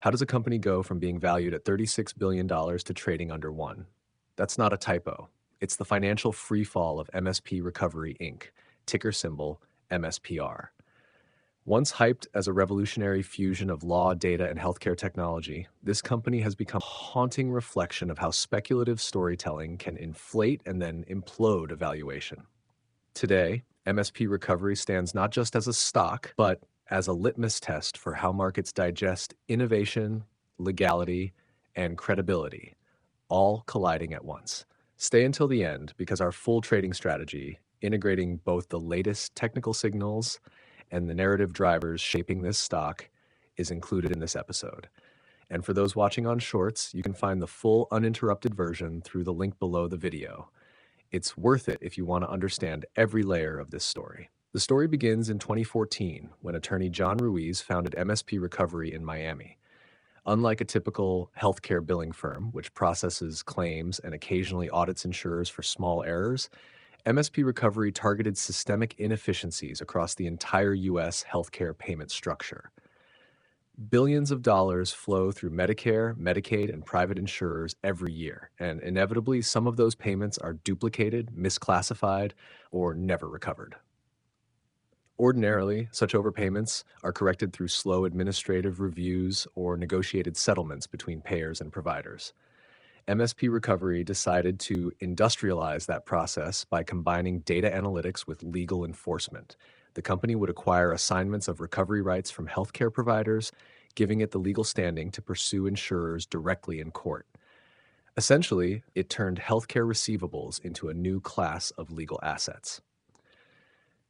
How does a company go from being valued at $36 billion to trading under one? That's not a typo. It's the financial freefall of MSP Recovery, Inc., ticker symbol MSPR. Once hyped as a revolutionary fusion of law, data, and healthcare technology, this company has become a haunting reflection of how speculative storytelling can inflate and then implode a valuation. Today, MSP Recovery stands not just as a stock, but as a litmus test for how markets digest innovation, legality, and credibility, all colliding at once. Stay until the end because our full trading strategy, integrating both the latest technical signals and the narrative drivers shaping this stock, is included in this episode. And for those watching on Shorts, you can find the full uninterrupted version through the link below the video. It's worth it if you want to understand every layer of this story. The story begins in 2014 when attorney John Ruiz founded MSP Recovery in Miami. Unlike a typical healthcare billing firm, which processes claims and occasionally audits insurers for small errors, MSP Recovery targeted systemic inefficiencies across the entire U.S. healthcare payment structure. Billions of dollars flow through Medicare, Medicaid, and private insurers every year, and inevitably some of those payments are duplicated, misclassified, or never recovered. Ordinarily, such overpayments are corrected through slow administrative reviews or negotiated settlements between payers and providers. MSP Recovery decided to industrialize that process by combining data analytics with legal enforcement. The company would acquire assignments of recovery rights from healthcare providers, giving it the legal standing to pursue insurers directly in court. Essentially, it turned healthcare receivables into a new class of legal assets.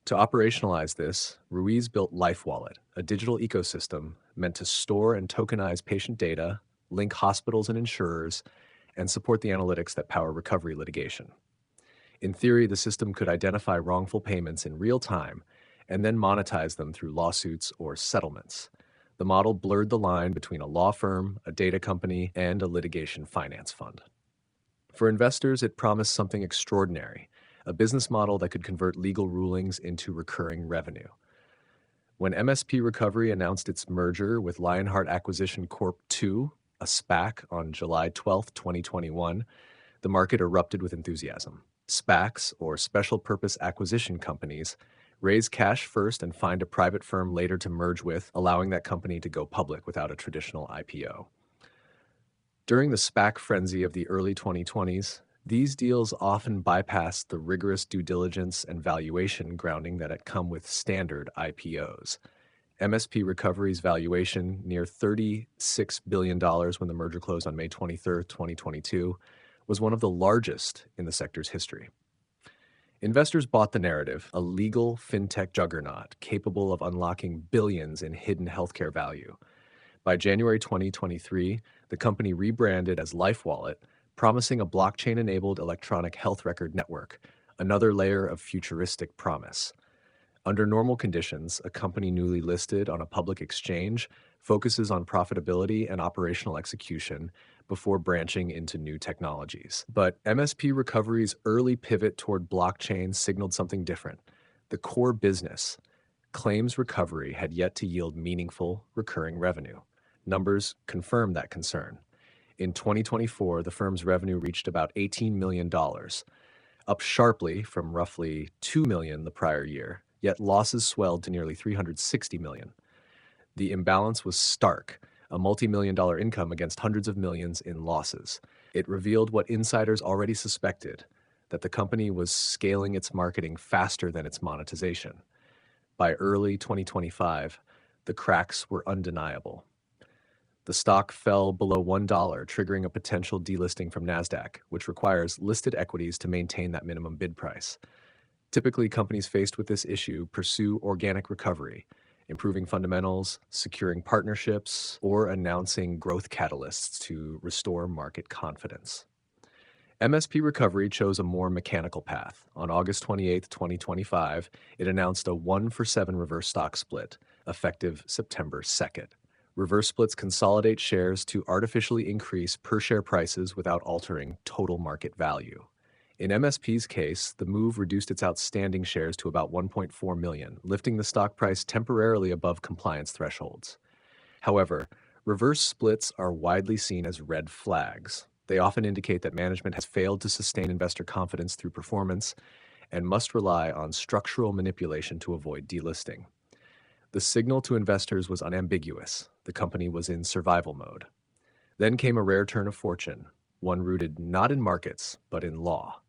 To operationalize this, Ruiz built LifeWallet, a digital ecosystem meant to store and tokenize patient data, link hospitals and insurers, and support the analytics that power recovery litigation. In theory, the system could identify wrongful payments in real time and then monetize them through lawsuits or settlements. The model blurred the line between a law firm, a data company, and a litigation finance fund. For investors, it promised something extraordinary, a business model that could convert legal rulings into recurring revenue. When MSP Recovery announced its merger with Lionheart Acquisition Corp. II, a SPAC, on July 12, 2021, the market erupted with enthusiasm. SPACs, or special purpose acquisition companies, raise cash first and find a private firm later to merge with, allowing that company to go public without a traditional IPO. During the SPAC frenzy of the early 2020s, these deals often bypassed the rigorous due diligence and valuation grounding that had come with standard IPOs. MSP Recovery's valuation, near $36 billion when the merger closed on May 23, 2022, was one of the largest in the sector's history. Investors bought the narrative, a legal fintech juggernaut capable of unlocking billions in hidden healthcare value. By January 2023, the company rebranded as LifeWallet, promising a blockchain-enabled electronic health record network, another layer of futuristic promise. Under normal conditions, a company newly listed on a public exchange focuses on profitability and operational execution before branching into new technologies. But MSP Recovery's early pivot toward blockchain signaled something different. The core business, claims recovery, had yet to yield meaningful, recurring revenue. Numbers confirm that concern. In 2024, the firm's revenue reached about $18 million, up sharply from roughly $2 million the prior year, yet losses swelled to nearly $360 million. The imbalance was stark, a multi-million-dollar income against hundreds of millions in losses. It revealed what insiders already suspected, that the company was scaling its marketing faster than its monetization. By early 2025, the cracks were undeniable. The stock fell below $1, triggering a potential delisting from NASDAQ, which requires listed equities to maintain that minimum bid price. Typically, companies faced with this issue pursue organic recovery, improving fundamentals, securing partnerships, or announcing growth catalysts to restore market confidence. MSP Recovery chose a more mechanical path. On August 28, 2025, it announced a 1-for-7 reverse stock split, effective September 2nd. Reverse splits consolidate shares to artificially increase per-share prices without altering total market value. In MSP's case, the move reduced its outstanding shares to about 1.4 million, lifting the stock price temporarily above compliance thresholds. However, Reverse splits are widely seen as red flags. They often indicate that management has failed to sustain investor confidence through performance and must rely on structural manipulation to avoid delisting. The signal to investors was unambiguous. The company was in survival mode. Then came a rare turn of fortune, one rooted not in markets, but in law.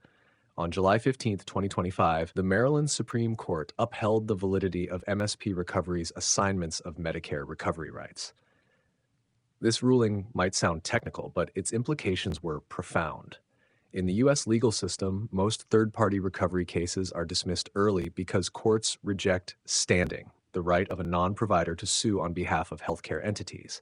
On July 15, 2025, the Maryland Supreme Court upheld the validity of MSP Recovery's assignments of Medicare recovery rights. This ruling might sound technical, but its implications were profound. In the U.S. legal system, most third-party recovery cases are dismissed early because courts reject standing, the right of a non-provider to sue on behalf of healthcare entities.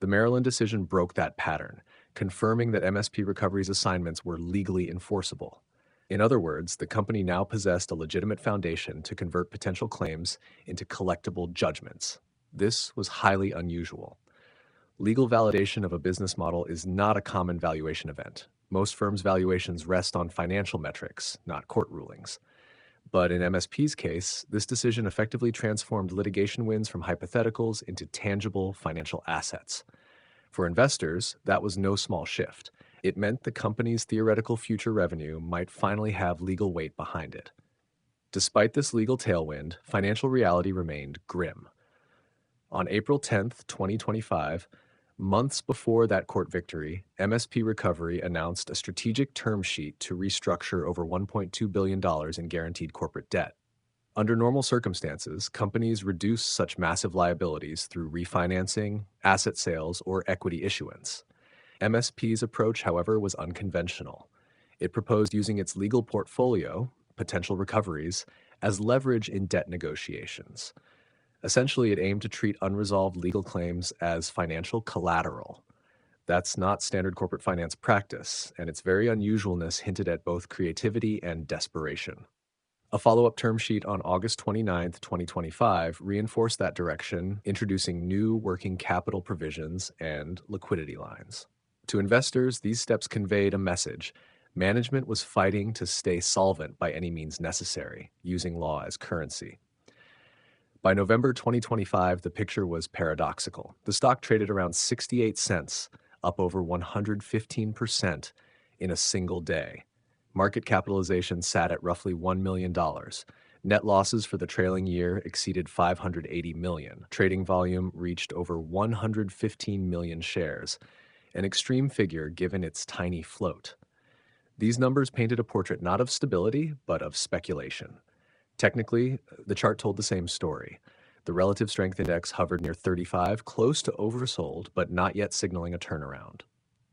The Maryland decision broke that pattern, confirming that MSP Recovery's assignments were legally enforceable. In other words, the company now possessed a legitimate foundation to convert potential claims into collectible judgments. This was highly unusual. Legal validation of a business model is not a common valuation event. Most firms' valuations rest on financial metrics, not court rulings. But in MSP's case, this decision effectively transformed litigation wins from hypotheticals into tangible financial assets. For investors, that was no small shift. It meant the company's theoretical future revenue might finally have legal weight behind it. Despite this legal tailwind, financial reality remained grim. On April 10, 2025, months before that court victory, MSP Recovery announced a strategic term sheet to restructure over $1.2 billion in guaranteed corporate debt. Under normal circumstances, companies reduce such massive liabilities through refinancing, asset sales, or equity issuance. MSP's approach, however, was unconventional. It proposed using its legal portfolio, potential recoveries, as leverage in debt negotiations. Essentially, it aimed to treat unresolved legal claims as financial collateral. That's not standard corporate finance practice, and its very unusualness hinted at both creativity and desperation. A follow-up term sheet on August 29, 2025, reinforced that direction, introducing new working capital provisions and liquidity lines. To investors, these steps conveyed a message. Management was fighting to stay solvent by any means necessary, using law as currency. By November 2025, the picture was paradoxical. The stock traded around 68 cents, up over 115% in a single day. Market capitalization sat at roughly $1 million. Net losses for the trailing year exceeded $580 million. Trading volume reached over 115 million shares, an extreme figure given its tiny float. These numbers painted a portrait not of stability, but of speculation. Technically, the chart told the same story. The relative strength index hovered near 35, close to oversold, but not yet signaling a turnaround.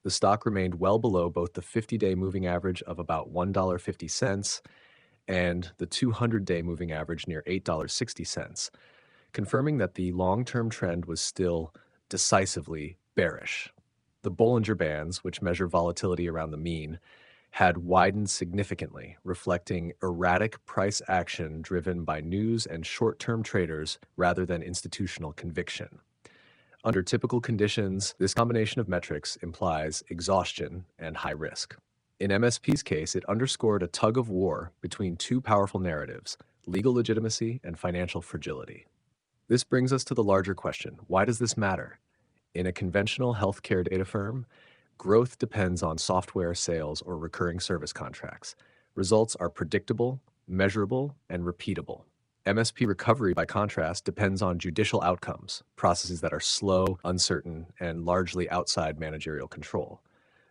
The stock remained well below both the 50-day moving average of about $1.50 and the 200-day moving average near $8.60, confirming that the long-term trend was still decisively bearish. The Bollinger Bands, which measure volatility around the mean, had widened significantly, reflecting erratic price action driven by news and short-term traders rather than institutional conviction. Under typical conditions, this combination of metrics implies exhaustion and high risk. In MSP's case, it underscored a tug-of-war between two powerful narratives, legal legitimacy and financial fragility. This brings us to the larger question: why does this matter? In a conventional healthcare data firm, growth depends on software sales or recurring service contracts. Results are predictable, measurable, and repeatable. MSP Recovery, by contrast, depends on judicial outcomes, processes that are slow, uncertain, and largely outside managerial control.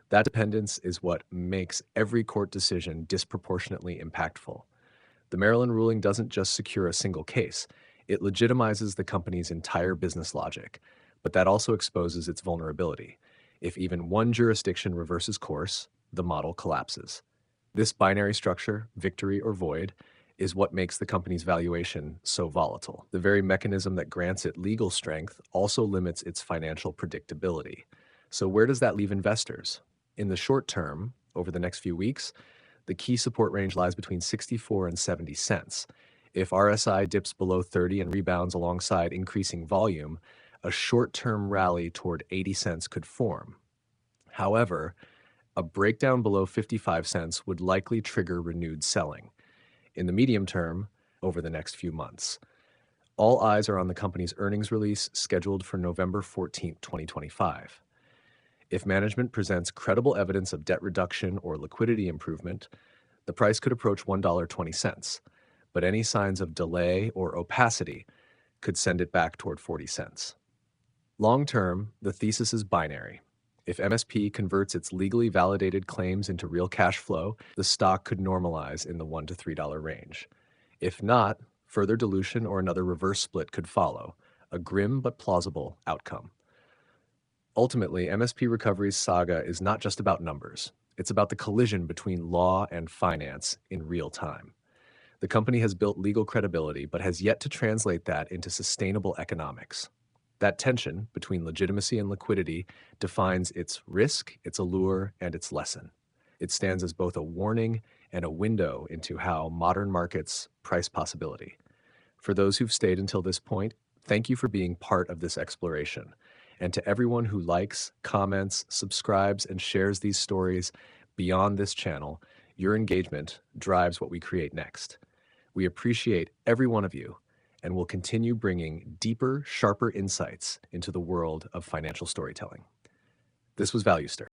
That dependence is what makes every court decision disproportionately impactful. The Maryland ruling doesn't just secure a single case, it legitimizes the company's entire business logic, but that also exposes its vulnerability. If even one jurisdiction reverses course, the model collapses. This binary structure, victory or void, is what makes the company's valuation so volatile. The very mechanism that grants it legal strength also limits its financial predictability. So where does that leave investors? In the short term, over the next few weeks, the key support range lies between 64 and 70 cents. If RSI dips below 30 and rebounds alongside increasing volume, a short-term rally toward 80 cents could form. However, a breakdown below 55 cents would likely trigger renewed selling. In the medium term, over the next few months, All eyes are on the company's earnings release scheduled for November 14, 2025. If management presents credible evidence of debt reduction or liquidity improvement, the price could approach $1.20, but any signs of delay or opacity could send it back toward 40 cents. Long term, the thesis is binary. If MSP converts its legally validated claims into real cash flow, the stock could normalize in the $1 to $3 range. If not, further dilution or another reverse split could follow, a grim but plausible outcome. Ultimately, MSP Recovery's saga is not just about numbers. It's about the collision between law and finance in real time. The company has built legal credibility, but has yet to translate that into sustainable economics. That tension between legitimacy and liquidity defines its risk, its allure, and its lesson. It stands as both a warning and a window into how modern markets price possibility. For those who've stayed until this point, thank you for being part of this exploration. And to everyone who likes, comments, subscribes, and shares these stories beyond this channel, your engagement drives what we create next. We appreciate every one of you, and will continue bringing deeper, sharper insights into the world of financial storytelling. This was ValueStir.